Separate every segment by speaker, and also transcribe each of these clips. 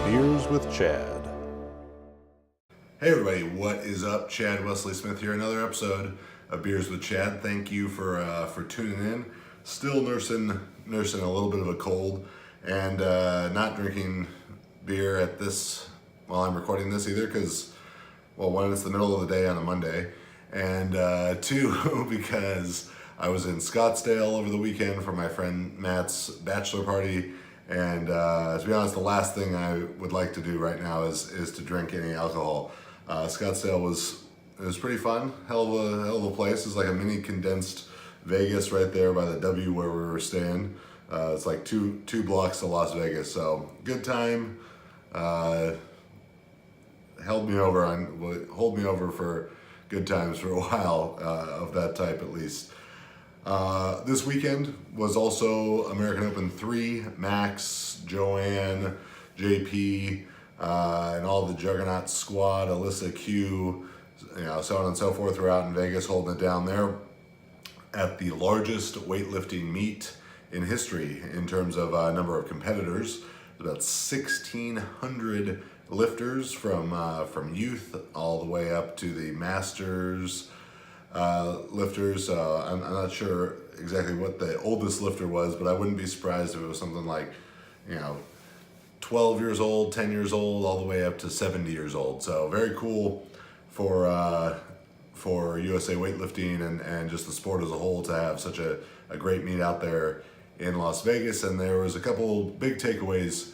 Speaker 1: Beers with Chad.
Speaker 2: Hey everybody, what is up? Chad Wesley Smith here. Another episode of Beers with Chad. Thank you for tuning in. Still nursing a little bit of a cold, and not drinking beer at this while I'm recording this either, because, well, one, it's the middle of the day on a Monday, and two, because I was in Scottsdale over the weekend for my friend Matt's bachelor party. And to be honest, the last thing I would like to do right now is to drink any alcohol. Scottsdale was pretty fun. Hell of a place. It's like a mini condensed Vegas right there by the W where we were staying. It's like two blocks to Las Vegas. So good time. Hold me over for good times for a while, of that type at least. This weekend was also American Open 3, Max, Joanne, JP, and all the Juggernaut squad, Alyssa Q, so on and so forth, were out in Vegas holding it down there at the largest weightlifting meet in history in terms of number of competitors. About 1,600 lifters from youth all the way up to the masters lifters. I'm not sure exactly what the oldest lifter was, but I wouldn't be surprised if it was something like, 12 years old, 10 years old, all the way up to 70 years old. So very cool for USA weightlifting and just the sport as a whole to have such a great meet out there in Las Vegas. And there was a couple big takeaways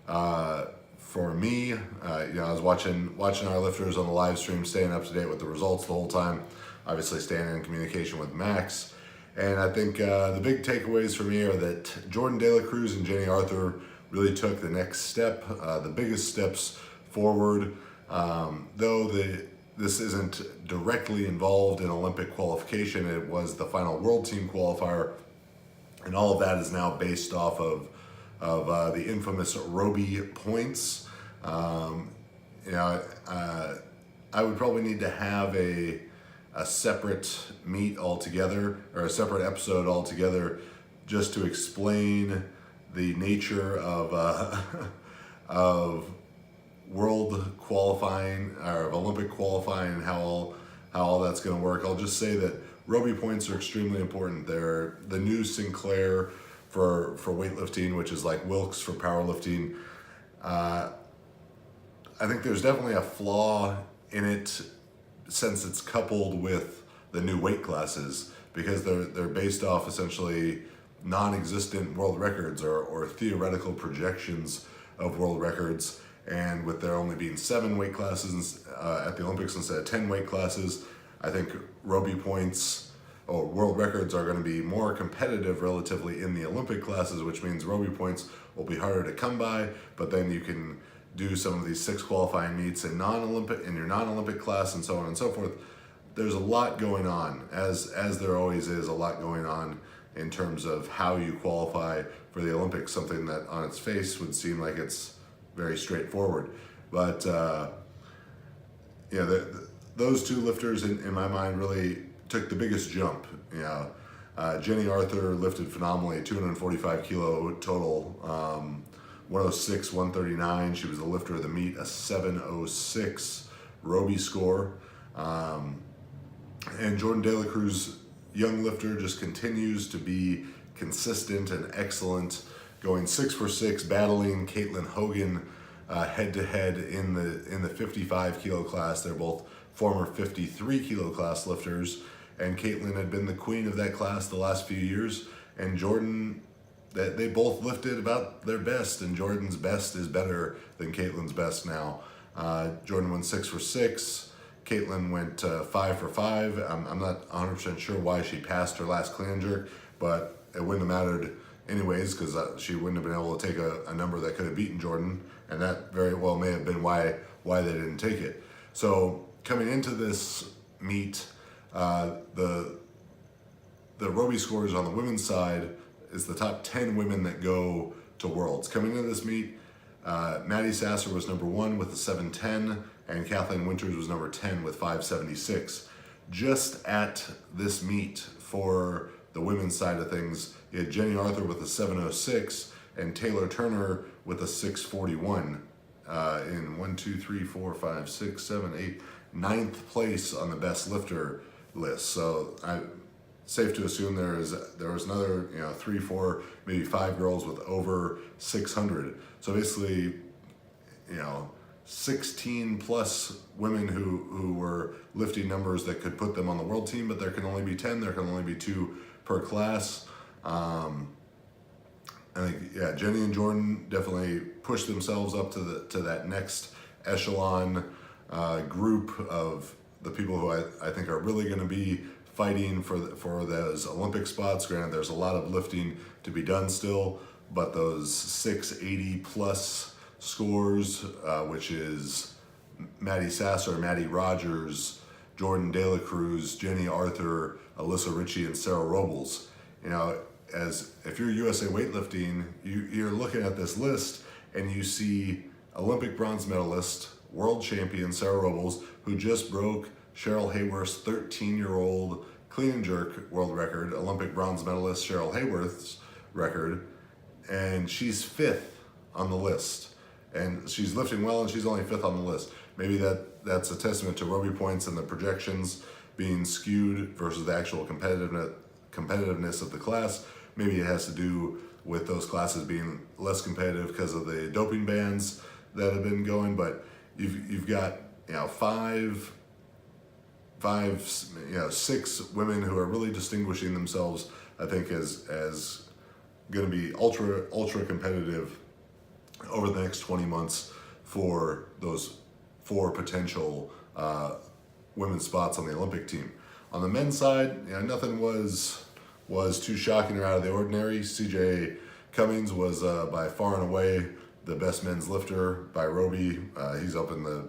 Speaker 2: for me. I was watching our lifters on the live stream, staying up to date with the results the whole time. Obviously staying in communication with Max. And I think the big takeaways for me are that Jordan De La Cruz and Jenny Arthur really took the next step, the biggest steps forward. Though this isn't directly involved in Olympic qualification, it was the final world team qualifier. And all of that is now based off of the infamous Roby points. I would probably need to have a separate meet altogether, or a separate episode altogether, just to explain the nature of world qualifying or of Olympic qualifying and how all that's going to work. I'll just say that Roby points are extremely important. They're the new Sinclair for weightlifting, which is like Wilks for powerlifting. I think there's definitely a flaw in it, since it's coupled with the new weight classes, because they're based off essentially non-existent world records or theoretical projections of world records. And with there only being 7 weight classes at the Olympics instead of 10 weight classes, I think Roby points or world records are going to be more competitive relatively in the Olympic classes, which means Roby points will be harder to come by, but then you can do some of these 6 qualifying meets in your non-Olympic class, and so on and so forth. There's a lot going on, as there always is a lot going on in terms of how you qualify for the Olympics, something that on its face would seem like it's very straightforward. But those two lifters in my mind really took the biggest jump. Jenny Arthur lifted phenomenally, 245 kilo total, 106, 139. She was the lifter of the meet, a 706 Roby score. And Jordan De La Cruz, young lifter, just continues to be consistent and excellent, going 6 for 6, battling Caitlin Hogan head to head in the 55 kilo class. They're both former 53 kilo class lifters, and Caitlin had been the queen of that class the last few years, and Jordan, that they both lifted about their best, and Jordan's best is better than Caitlin's best now. Jordan went 6 for 6. Caitlin went 5 for 5. I'm not 100% sure why she passed her last clean and jerk, but it wouldn't have mattered anyways, because she wouldn't have been able to take a number that could have beaten Jordan, and that very well may have been why they didn't take it. So coming into this meet, the Roby scores on the women's side is the top 10 women that go to Worlds. Coming into this meet, Maddie Sasser was number 1 with a 710, and Kathleen Winters was number 10 with 576. Just at this meet for the women's side of things, you had Jenny Arthur with a 706 and Taylor Turner with a 641 in 1, 2, 3, 4, 5, 6, 7, 8, ninth place on the best lifter list. So safe to assume there was another 3, 4, maybe 5 girls with over 600. So basically, 16 plus women who were lifting numbers that could put them on the world team, but there can only be 10. There can only be 2 per class. I think Jenny and Jordan definitely pushed themselves up to that next echelon group of the people who I think are really going to be fighting for those Olympic spots. Granted, there's a lot of lifting to be done still, but those 680 plus scores, which is Maddie Sasser, Maddie Rogers, Jordan De La Cruz, Jenny Arthur, Alyssa Ritchie, and Sarah Robles. As if you're USA Weightlifting, you're looking at this list and you see Olympic bronze medalist, world champion Sarah Robles, who just broke Cheryl Hayworth's 13-year-old clean and jerk world record, Olympic bronze medalist Cheryl Hayworth's record, and she's 5th on the list. And she's lifting well, and she's only 5th on the list. Maybe that's a testament to Roby points and the projections being skewed versus the actual competitiveness of the class. Maybe it has to do with those classes being less competitive because of the doping bans that have been going. But you've got 6 women who are really distinguishing themselves, I think, as going to be ultra competitive over the next 20 months for those 4 potential women's spots on the Olympic team. On the men's side, nothing was too shocking or out of the ordinary. CJ Cummings was by far and away the best men's lifter by Roby. He's up in the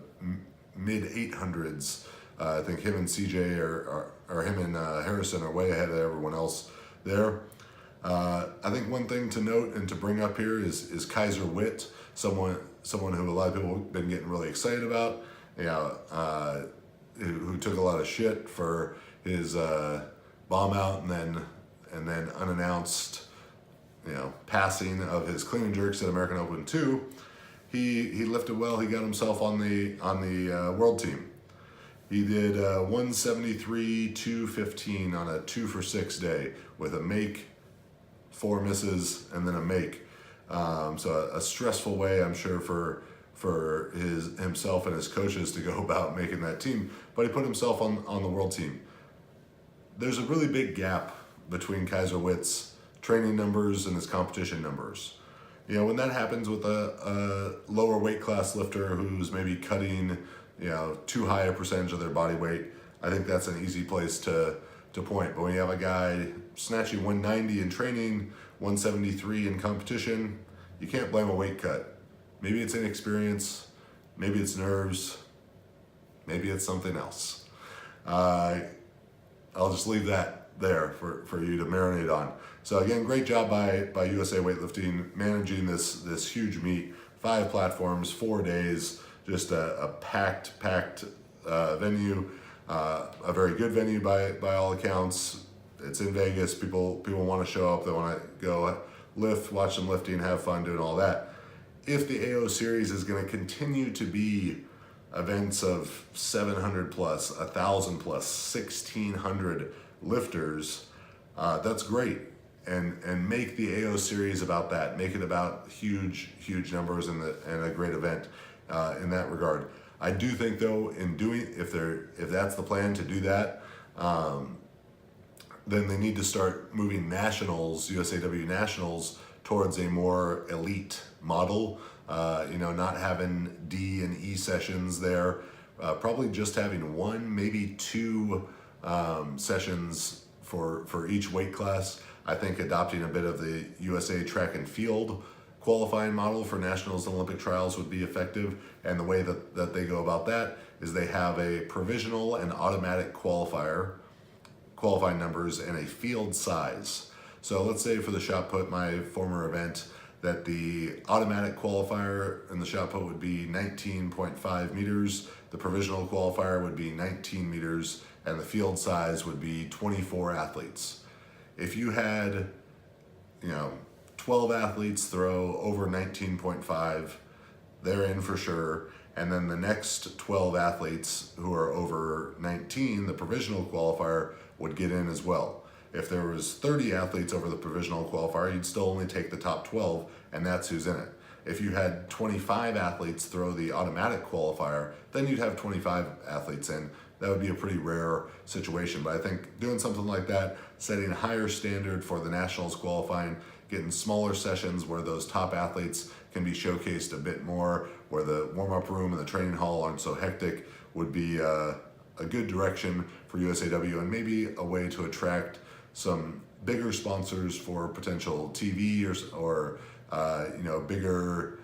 Speaker 2: mid 800s. I think him and CJ or him and Harrison are way ahead of everyone else there. I think one thing to note and to bring up here is Kaiser Witt, someone who a lot of people have been getting really excited about, who took a lot of shit for his bomb out and then unannounced passing of his clean and jerks at American Open 2. He lifted well. He got himself on the world team. He did 173, 215 on a 2 for 6 day with a make, 4 misses, and then a make. So a stressful way, I'm sure, for himself and his coaches to go about making that team. But he put himself on the world team. There's a really big gap between Kaiser Witt's training numbers and his competition numbers. When that happens with a lower weight class lifter who's maybe cutting too high a percentage of their body weight, I think that's an easy place to point. But when you have a guy snatching 190 in training, 173 in competition, you can't blame a weight cut. Maybe it's inexperience, maybe it's nerves, maybe it's something else. I'll just leave that there for you to marinate on. So again, great job by USA Weightlifting managing this huge meet, 5 platforms, 4 days, just a packed venue, a very good venue by all accounts. It's in Vegas. People want to show up. They want to go lift, watch some lifting, have fun doing all that. If the AO series is going to continue to be events of 700 plus, 1,000 plus, 1,600 lifters, that's great. And make the AO series about that. Make it about huge numbers and a great event in that regard. I do think though, if that's the plan to do that, then they need to start moving nationals, USAW nationals, towards a more elite model. Not having D and E sessions there, probably just having 1, maybe 2 sessions for each weight class. I think adopting a bit of the USA track and field qualifying model for nationals and Olympic trials would be effective. And the way that they go about that is they have a provisional and automatic qualifying numbers and a field size. So let's say for the shot put, my former event, that the automatic qualifier in the shot put would be 19.5 meters, the provisional qualifier would be 19 meters, and the field size would be 24 athletes. If you had, 12 athletes throw over 19.5, they're in for sure. And then the next 12 athletes who are over 19, the provisional qualifier, would get in as well. If there was 30 athletes over the provisional qualifier, you'd still only take the top 12, and that's who's in it. If you had 25 athletes throw the automatic qualifier, then you'd have 25 athletes in. That would be a pretty rare situation. But I think doing something like that, setting a higher standard for the nationals qualifying, getting smaller sessions where those top athletes can be showcased a bit more, where the warm-up room and the training hall aren't so hectic, would be a good direction for USAW, and maybe a way to attract some bigger sponsors for potential TV or bigger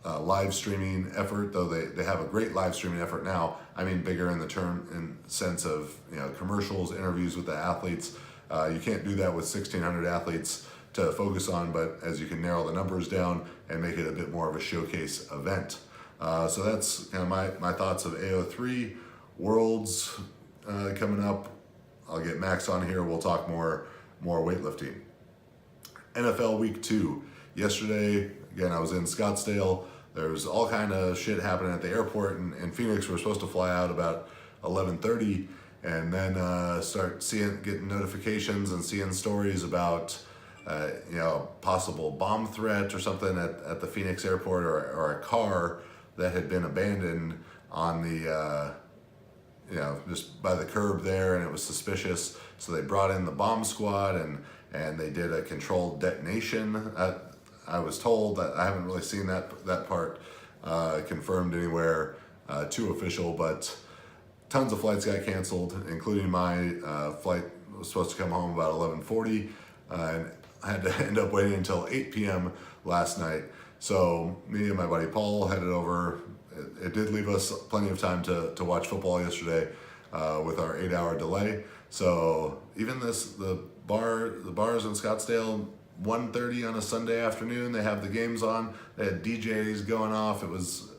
Speaker 2: live streaming effort. Though they have a great live streaming effort now. I mean bigger in sense of commercials, interviews with the athletes. You can't do that with 1,600 athletes to focus on, but as you can narrow the numbers down and make it a bit more of a showcase event. So that's kind of my thoughts of AO3 Worlds coming up. I'll get Max on here. We'll talk more weightlifting. NFL Week 2. Yesterday, again, I was in Scottsdale. There was all kind of shit happening at the airport in Phoenix. We were supposed to fly out about 11:30, and then getting notifications and seeing stories about possible bomb threat or something at the Phoenix airport, or a car that had been abandoned on the just by the curb there, and it was suspicious. So they brought in the bomb squad and they did a controlled detonation. I was told that. I haven't really seen that part confirmed anywhere too official, but tons of flights got canceled, including my flight was supposed to come home about 11:40, and I had to end up waiting until 8 p.m. last night. So me and my buddy Paul headed over. It did leave us plenty of time to watch football yesterday with our 8-hour delay. So even the bars in Scottsdale, 1:30 on a Sunday afternoon, they have the games on. They had DJs going off. It was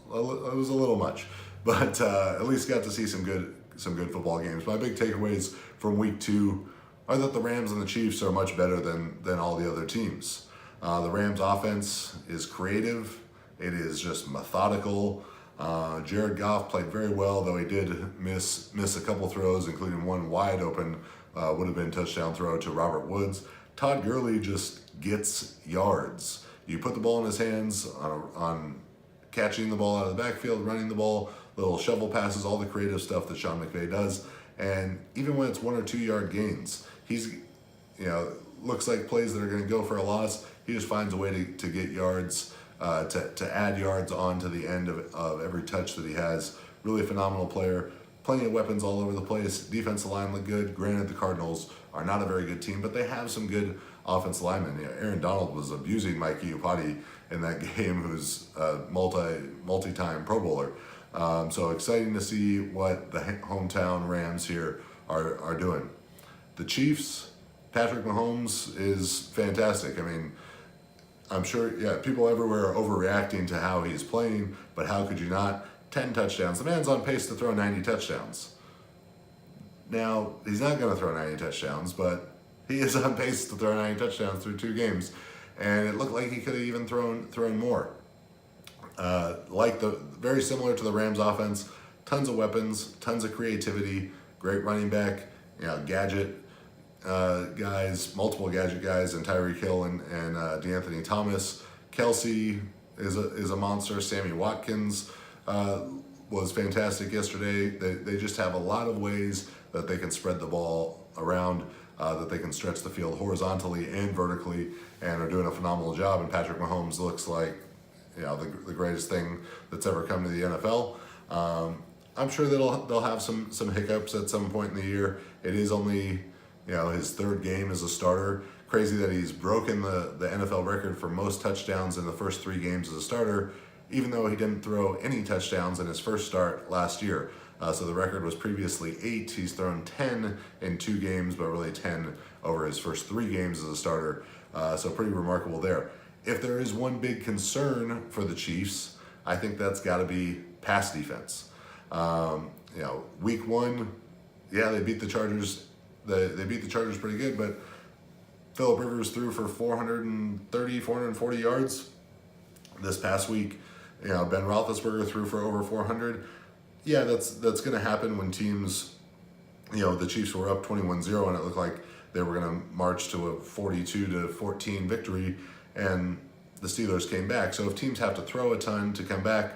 Speaker 2: a little much, but at least got to see some good football games. My big takeaways from week 2 are that the Rams and the Chiefs are much better than all the other teams. The Rams offense is creative. It is just methodical. Jared Goff played very well, though he did miss a couple throws, including one wide open, would have been touchdown throw to Robert Woods. Todd Gurley just gets yards. You put the ball in his hands on catching the ball out of the backfield, running the ball, little shovel passes, all the creative stuff that Sean McVay does. And even when it's 1 or 2 yard gains, he's, looks like plays that are going to go for a loss. He just finds a way to get yards, to add yards on to the end of every touch that he has. Really phenomenal player. Plenty of weapons all over the place. Defensive line look good. Granted, the Cardinals are not a very good team, but they have some good offensive linemen. Aaron Donald was abusing Mike Iupati in that game, who's a multi-time Pro Bowler. So exciting to see what the hometown Rams here are doing. The Chiefs, Patrick Mahomes is fantastic. I mean, I'm sure, people everywhere are overreacting to how he's playing, but how could you not? 10 touchdowns. The man's on pace to throw 90 touchdowns. Now, he's not going to throw 90 touchdowns, but he is on pace to throw 90 touchdowns through 2 games. And it looked like he could have even thrown more. Very similar to the Rams offense, tons of weapons, tons of creativity, great running back, gadget guys, multiple gadget guys, and Tyreek Hill and DeAnthony Thomas. Kelsey is a monster. Sammy Watkins was fantastic yesterday. They just have a lot of ways that they can spread the ball around, that they can stretch the field horizontally and vertically, and are doing a phenomenal job. And Patrick Mahomes looks like the greatest thing that's ever come to the NFL. I'm sure they'll have some hiccups at some point in the year. It is only his 3rd game as a starter. Crazy that he's broken the NFL record for most touchdowns in the first 3 games as a starter, even though he didn't throw any touchdowns in his first start last year. So the record was previously 8. He's thrown 10 in 2 games, but really 10 over his first 3 games as a starter. So pretty remarkable there. If there is one big concern for the Chiefs, I think that's got to be pass defense. Week 1, they beat the Chargers. They beat the Chargers pretty good, but Phillip Rivers threw for 430, 440 yards. This past week, Ben Roethlisberger threw for over 400. Yeah, that's going to happen when teams, the Chiefs were up 21-0 and it looked like they were going to march to a 42-14 victory, and the Steelers came back. So if teams have to throw a ton to come back,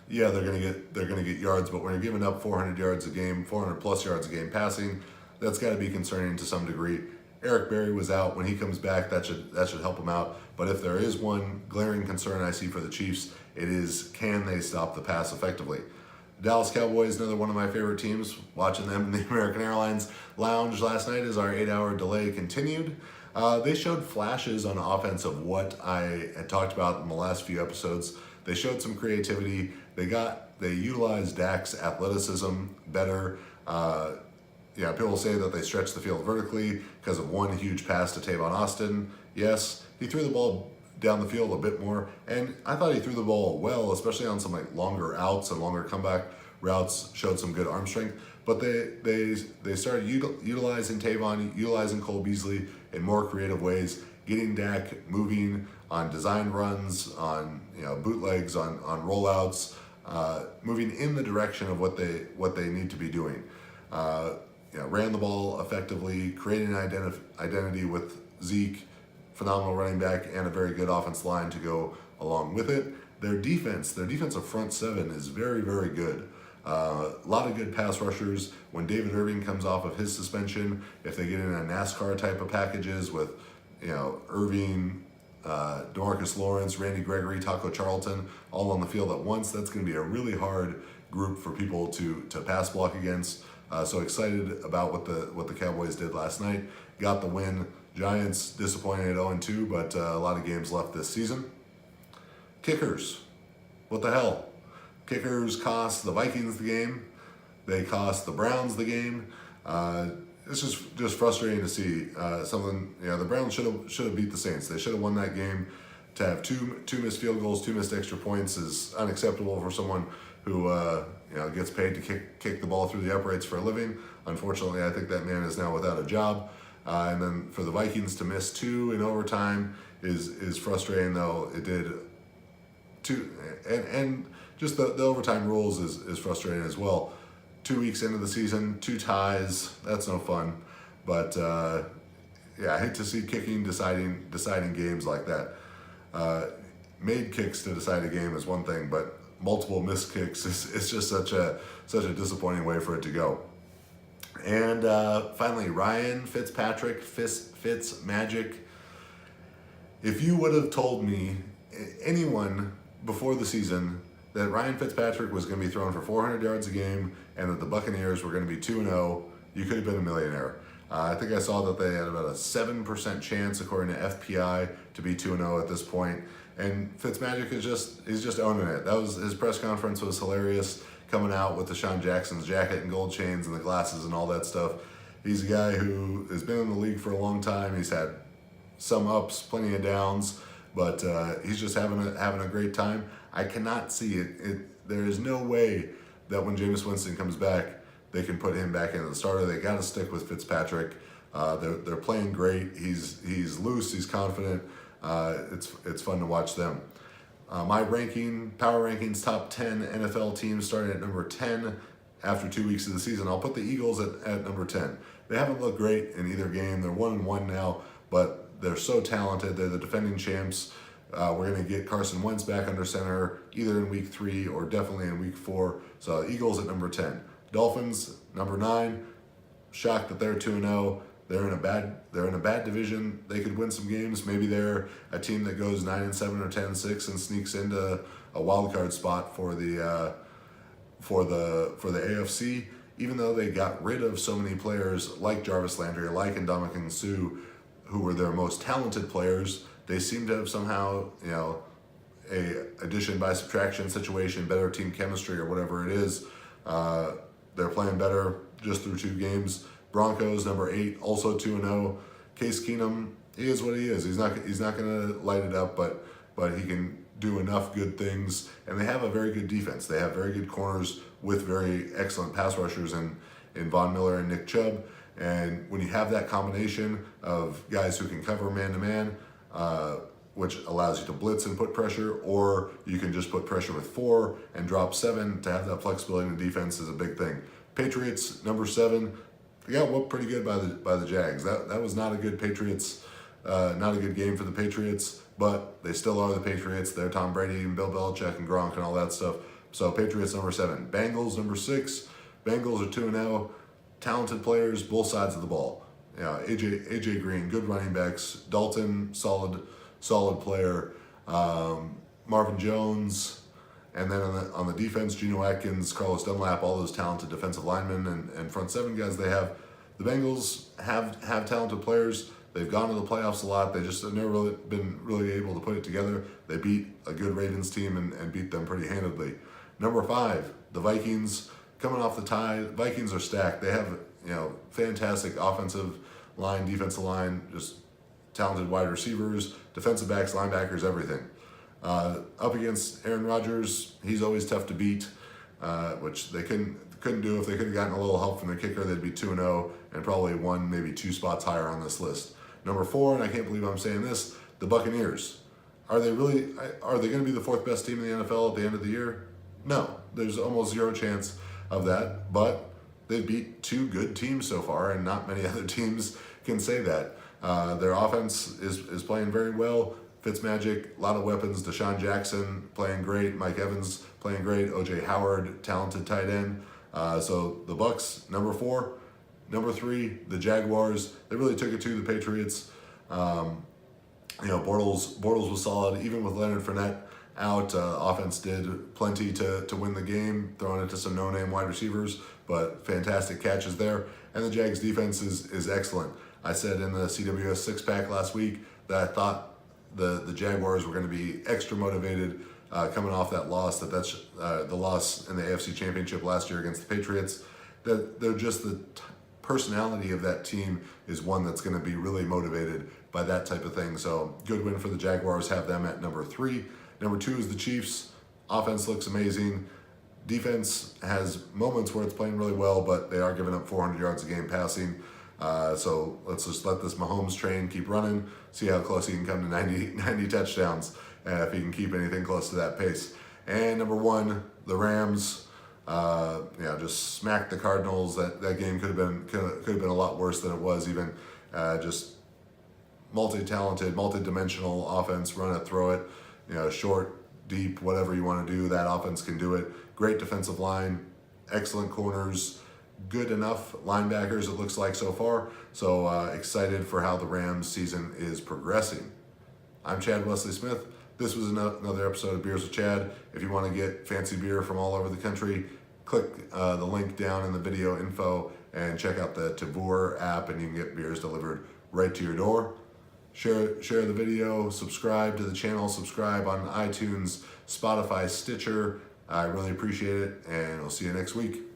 Speaker 2: yeah, they're going to get yards. But when you're giving up 400 yards a game, 400 plus yards a game passing, that's got to be concerning to some degree. Eric Berry was out. When he comes back, that should help him out. But if there is one glaring concern I see for the Chiefs, it is, can they stop the pass effectively? Dallas Cowboys, another one of my favorite teams. Watching them in the American Airlines Lounge last night as our 8-hour delay continued. They showed flashes on offense of what I had talked about in the last few episodes. They showed some creativity. They utilized Dak's athleticism better. People say that they stretched the field vertically because of one huge pass to Tavon Austin. Yes, he threw the ball down the field a bit more, and I thought he threw the ball well, especially on some longer outs and longer comeback routes. Showed some good arm strength, but they started utilizing Tavon, utilizing Cole Beasley in more creative ways, getting Dak moving on design runs, on bootlegs, on rollouts, moving in the direction of what they need to be doing. Ran the ball effectively, creating an identity with Zeke, phenomenal running back, and a very good offense line to go along with it. Their defensive front seven is very, very good. A lot of good pass rushers. When David Irving comes off of his suspension, if they get in a NASCAR type of packages with, Irving, DeMarcus Lawrence, Randy Gregory, Taco Charlton, all on the field at once, that's going to be a really hard group for people to pass block against. So excited about what the Cowboys did last night. Got the win. Giants disappointed at 0-2, but a lot of games left this season. Kickers. What the hell? Kickers cost the Vikings the game. They cost the Browns the game. It's just frustrating to see something. The Browns should have beat the Saints. They should have won that game. To have two missed field goals, 2 missed extra points is unacceptable for someone who gets paid to kick the ball through the uprights for a living. Unfortunately, I think that man is now without a job. And then for the Vikings to miss 2 in overtime is frustrating, though it did 2, and just the overtime rules is frustrating as well. 2 weeks into the season, 2 ties, that's no fun. But I hate to see kicking deciding games like that. Made kicks to decide a game is one thing, but multiple missed kicks is just such a disappointing way for it to go. And finally, Ryan Fitzpatrick, Fitzmagic. If you would have told me, anyone before the season, that Ryan Fitzpatrick was going to be throwing for 400 yards a game and that the Buccaneers were going to be 2-0, you could have been a millionaire. I think I saw that they had about a 7% chance, according to FPI, to be 2-0 at this point. And Fitzmagic is just owning it. That was his press conference was hilarious, coming out with Deshaun Jackson's jacket and gold chains and the glasses and all that stuff. He's a guy who has been in the league for a long time. He's had some ups, plenty of downs, but he's just having a great time. I cannot see it. There is no way that when Jameis Winston comes back, they can put him back into the starter. They got to stick with Fitzpatrick. They're playing great. He's loose. He's confident. It's fun to watch them. My power rankings, top 10 NFL teams starting at number 10 after 2 weeks of the season. I'll put the Eagles at number 10. They haven't looked great in either game. They're 1-1 now, but they're so talented. They're the defending champs. We're going to get Carson Wentz back under center either in week 3 or definitely in week 4. So Eagles at number 10. Dolphins, number 9. Shocked that they're 2-0. They're in a bad division. They could win some games. Maybe they're a team that goes 9-7 or 10-6 and sneaks into a wild card spot for the AFC. Even though they got rid of so many players like Jarvis Landry, like Ndamukong Suh, who were their most talented players, they seem to have somehow, a addition by subtraction situation, better team chemistry or whatever it is. They're playing better just through 2 games. Broncos, number 8, also 2-0. Case Keenum, he is what he is. He's not going to light it up, but he can do enough good things. And they have a very good defense. They have very good corners with very excellent pass rushers in Von Miller and Nick Chubb. And when you have that combination of guys who can cover man-to-man, which allows you to blitz and put pressure, or you can just put pressure with 4 and drop 7. To have that flexibility in the defense is a big thing. Patriots, number 7, they got whooped pretty good by the Jags. That was not a good Patriots, not a good game for the Patriots, but they still are the Patriots. They're Tom Brady and Bill Belichick and Gronk and all that stuff. So Patriots, number 7. Bengals, number 6. Bengals are 2-0. Talented players, both sides of the ball. Yeah, AJ Green, good running backs. Dalton, solid player. Marvin Jones, and then on the defense, Geno Atkins, Carlos Dunlap, all those talented defensive linemen and front 7 guys they have. The Bengals have talented players. They've gone to the playoffs a lot. They just have never really been able to put it together. They beat a good Ravens team and beat them pretty handedly. Number 5, the Vikings, coming off the tie. Vikings are stacked. They have fantastic offensive line, defensive line, just talented wide receivers, defensive backs, linebackers, everything. Up against Aaron Rodgers, he's always tough to beat, which they couldn't do. If they could have gotten a little help from their kicker, they'd be 2-0 and probably 1, maybe 2 spots higher on this list. Number 4, and I can't believe I'm saying this, the Buccaneers. Are they going to be the 4th best team in the NFL at the end of the year? No, there's almost zero chance of that, but they've beat 2 good teams so far, and not many other teams can say that. Their offense is playing very well. Fitzmagic, a lot of weapons. Deshaun Jackson playing great. Mike Evans playing great. O.J. Howard, talented tight end. So the Bucks, number 4. Number 3, the Jaguars. They really took it to the Patriots. Bortles was solid. Even with Leonard Fournette out, offense did plenty to win the game, throwing it to some no-name wide receivers, but fantastic catches there. And the Jags defense is excellent. I said in the CWS 6-pack last week that I thought the Jaguars were going to be extra motivated coming off that loss. That's the loss in the AFC Championship last year against the Patriots. That they're just the personality of that team is one that's going to be really motivated by that type of thing. So good win for the Jaguars. Have them at number 3. Number 2 is the Chiefs. Offense looks amazing. Defense has moments where it's playing really well, but they are giving up 400 yards a game passing. So let's just let this Mahomes train keep running, see how close he can come to 90 touchdowns, if he can keep anything close to that pace. And number 1, the Rams, just smacked the Cardinals. That game could have been a lot worse than it was. Even just multi-talented, multi-dimensional offense, run it, throw it, short, deep, whatever you want to do, that offense can do it. Great defensive line, excellent corners, good enough linebackers, it looks like so far. So excited for how the Rams season is progressing. I'm Chad Wesley Smith. This was another episode of Beers with Chad. If you want to get fancy beer from all over the country, click the link down in the video info and check out the Tavour app, and you can get beers delivered right to your door. Share the video, subscribe to the channel, subscribe on iTunes, Spotify, Stitcher. I really appreciate it, and we'll see you next week.